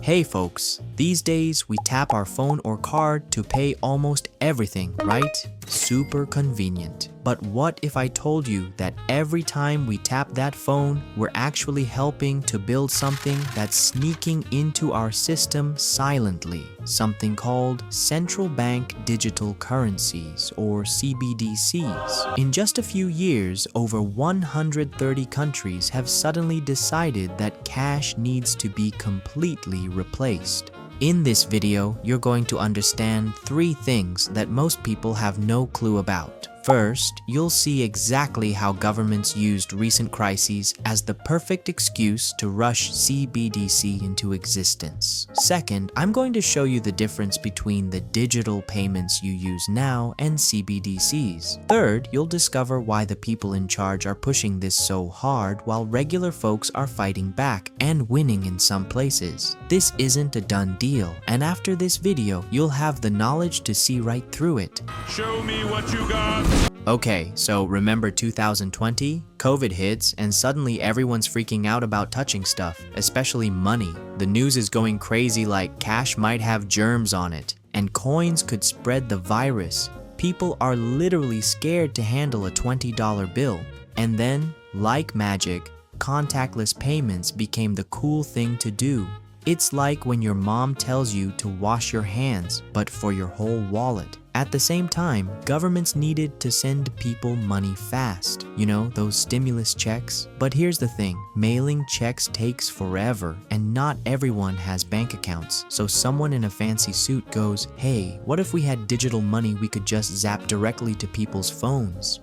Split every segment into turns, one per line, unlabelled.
Hey folks, these days we tap our phone or card to pay almost everything, right? Super convenient. But what if I told you that every time we tap that phone, we're actually helping to build something that's sneaking into our system silently, something called central bank digital currencies, or CBDCs. In just a few years, over 130 countries have suddenly decided that cash needs to be completely replaced. In this video, you're going to understand 3 things that most people have no clue about. First, you'll see exactly how governments used recent crises as the perfect excuse to rush CBDC into existence. Second, I'm going to show you the difference between the digital payments you use now and CBDCs. Third, you'll discover why the people in charge are pushing this so hard while regular folks are fighting back and winning in some places. This isn't a done deal, and after this video, you'll have the knowledge to see right through it.
Show me what you got!
Okay, so remember 2020? COVID hits and suddenly everyone's freaking out about touching stuff, especially money. The news is going crazy like cash might have germs on it, and coins could spread the virus. People are literally scared to handle a $20 bill. And then, like magic, contactless payments became the cool thing to do. It's like when your mom tells you to wash your hands, but for your whole wallet. At the same time, governments needed to send people money fast. You know, those stimulus checks? But here's the thing, mailing checks takes forever, and not everyone has bank accounts. So someone in a fancy suit goes, hey, what if we had digital money we could just zap directly to people's phones?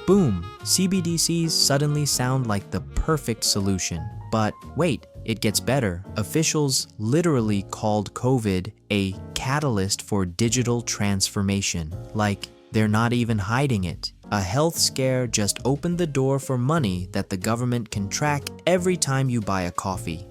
Boom! CBDCs suddenly sound like the perfect solution. But wait, it gets better. Officials literally called COVID a catalyst for digital transformation. Like, they're not even hiding it. A health scare just opened the door for money that the government can track every time you buy a coffee.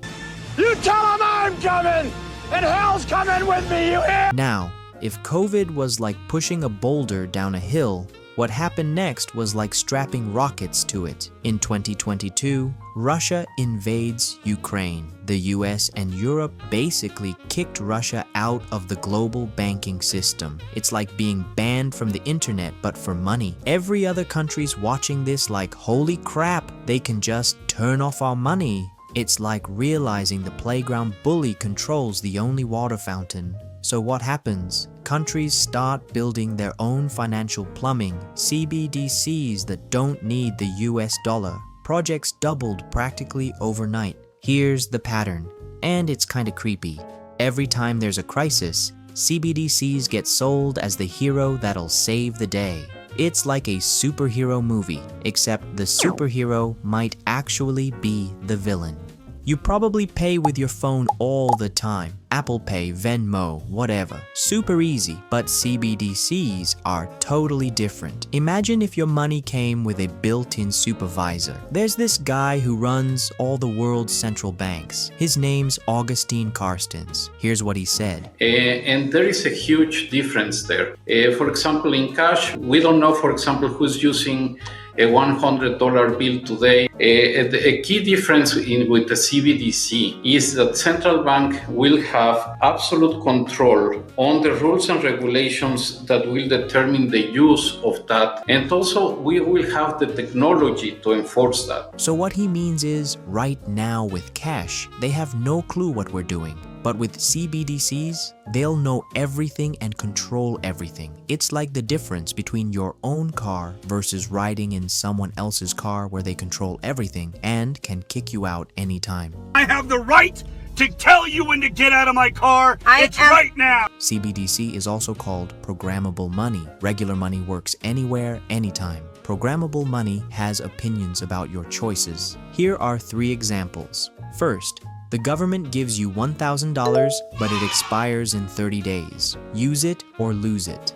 You tell them I'm coming! And hell's coming with me, you hear?
Now, if COVID was like pushing a boulder down a hill, what happened next was like strapping rockets to it. In 2022, Russia invades Ukraine. The US and Europe basically kicked Russia out of the global banking system. It's like being banned from the internet, but for money. Every other country's watching this like, holy crap, they can just turn off our money. It's like realizing the playground bully controls the only water fountain. So what happens? Countries start building their own financial plumbing, CBDCs that don't need the US dollar. Projects doubled practically overnight. Here's the pattern, and it's kinda creepy. Every time there's a crisis, CBDCs get sold as the hero that'll save the day. It's like a superhero movie, except the superhero might actually be the villain. You probably pay with your phone all the time. Apple Pay, Venmo, whatever. Super easy, but CBDCs are totally different. Imagine if your money came with a built-in supervisor. There's this guy who runs all the world's central banks. His name's Augustine Carstens. Here's what he said.
And there is a huge difference there. For example, in cash, we don't know, for example, who's using a $100 bill today. A key difference with the CBDC is that central bank will have absolute control on the rules and regulations that will determine the use of that. And also we will have the technology to enforce that.
So what he means is, right now with cash, they have no clue what we're doing. But with CBDCs, they'll know everything and control everything. It's like the difference between your own car versus riding in someone else's car where they control everything and can kick you out anytime.
I have the right to tell you when to get out of my car. Right now!
CBDC is also called programmable money. Regular money works anywhere, anytime. Programmable money has opinions about your choices. Here are 3 examples. First, the government gives you $1,000, but it expires in 30 days. Use it or lose it.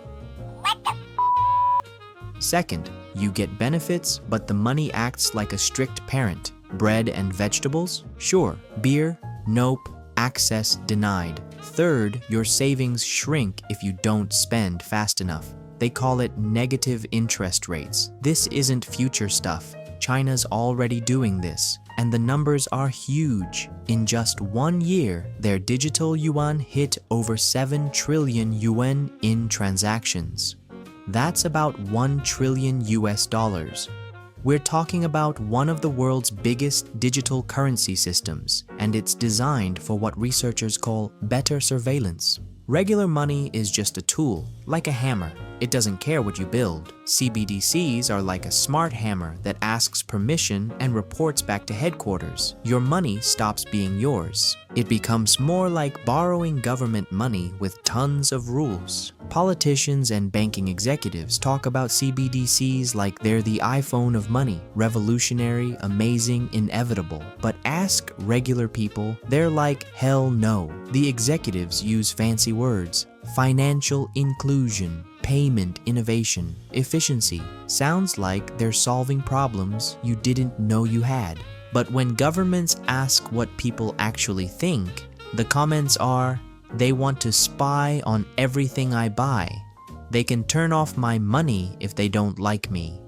Second, you get benefits, but the money acts like a strict parent. Bread and vegetables? Sure. Beer? Nope. Access denied. Third, your savings shrink if you don't spend fast enough. They call it negative interest rates. This isn't future stuff. China's already doing this, and the numbers are huge. In just 1 year, their digital yuan hit over 7 trillion yuan in transactions. That's about 1 trillion US dollars. We're talking about one of the world's biggest digital currency systems, and it's designed for what researchers call better surveillance. Regular money is just a tool, like a hammer. It doesn't care what you build. CBDCs are like a smart hammer that asks permission and reports back to headquarters. Your money stops being yours. It becomes more like borrowing government money with tons of rules. Politicians and banking executives talk about CBDCs like they're the iPhone of money, revolutionary, amazing, inevitable. But ask regular people, they're like, hell no. The executives use fancy words. Financial inclusion, payment innovation, efficiency. Sounds like they're solving problems you didn't know you had. But when governments ask what people actually think, the comments are, they want to spy on everything I buy. They can turn off my money if they don't like me.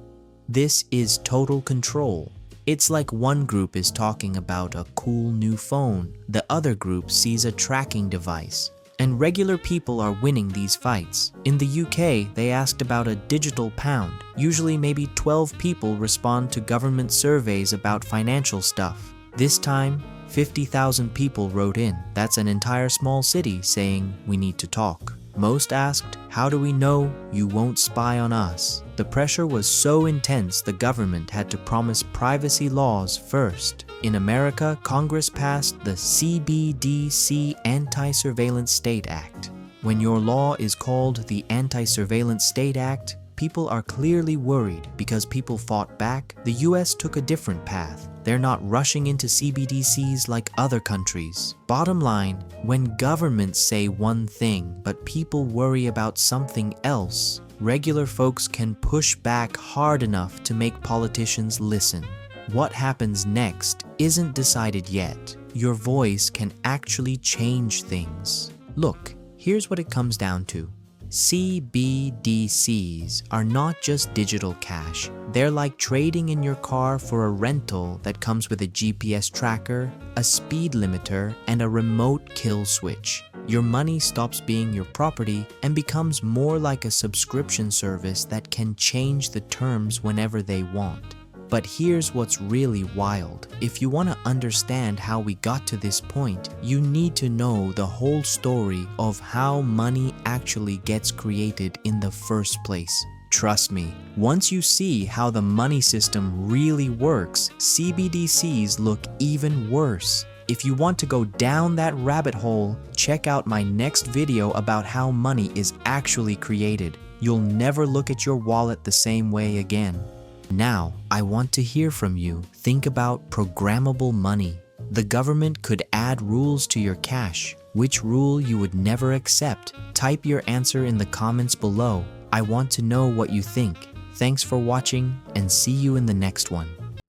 This is total control. It's like one group is talking about a cool new phone, the other group sees a tracking device. And regular people are winning these fights. In the UK, they asked about a digital pound. Usually maybe 12 people respond to government surveys about financial stuff. This time, 50,000 people wrote in. That's an entire small city saying, we need to talk. Most asked, how do we know you won't spy on us? The pressure was so intense the government had to promise privacy laws first. In America, Congress passed the CBDC Anti-Surveillance State Act. When your law is called the Anti-Surveillance State Act, people are clearly worried because people fought back. The US took a different path. They're not rushing into CBDCs like other countries. Bottom line, when governments say one thing but people worry about something else, regular folks can push back hard enough to make politicians listen. What happens next isn't decided yet. Your voice can actually change things. Look, here's what it comes down to. CBDCs are not just digital cash. They're like trading in your car for a rental that comes with a GPS tracker, a speed limiter, and a remote kill switch. Your money stops being your property and becomes more like a subscription service that can change the terms whenever they want. But here's what's really wild. If you want to understand how we got to this point, you need to know the whole story of how money actually gets created in the first place. Trust me, once you see how the money system really works, CBDCs look even worse. If you want to go down that rabbit hole, check out my next video about how money is actually created. You'll never look at your wallet the same way again. Now, I want to hear from you. Think about programmable money. The government could add rules to your cash. Which rule you would never accept? Type your answer in the comments below. I want to know what you think. Thanks for watching and see you in the next one.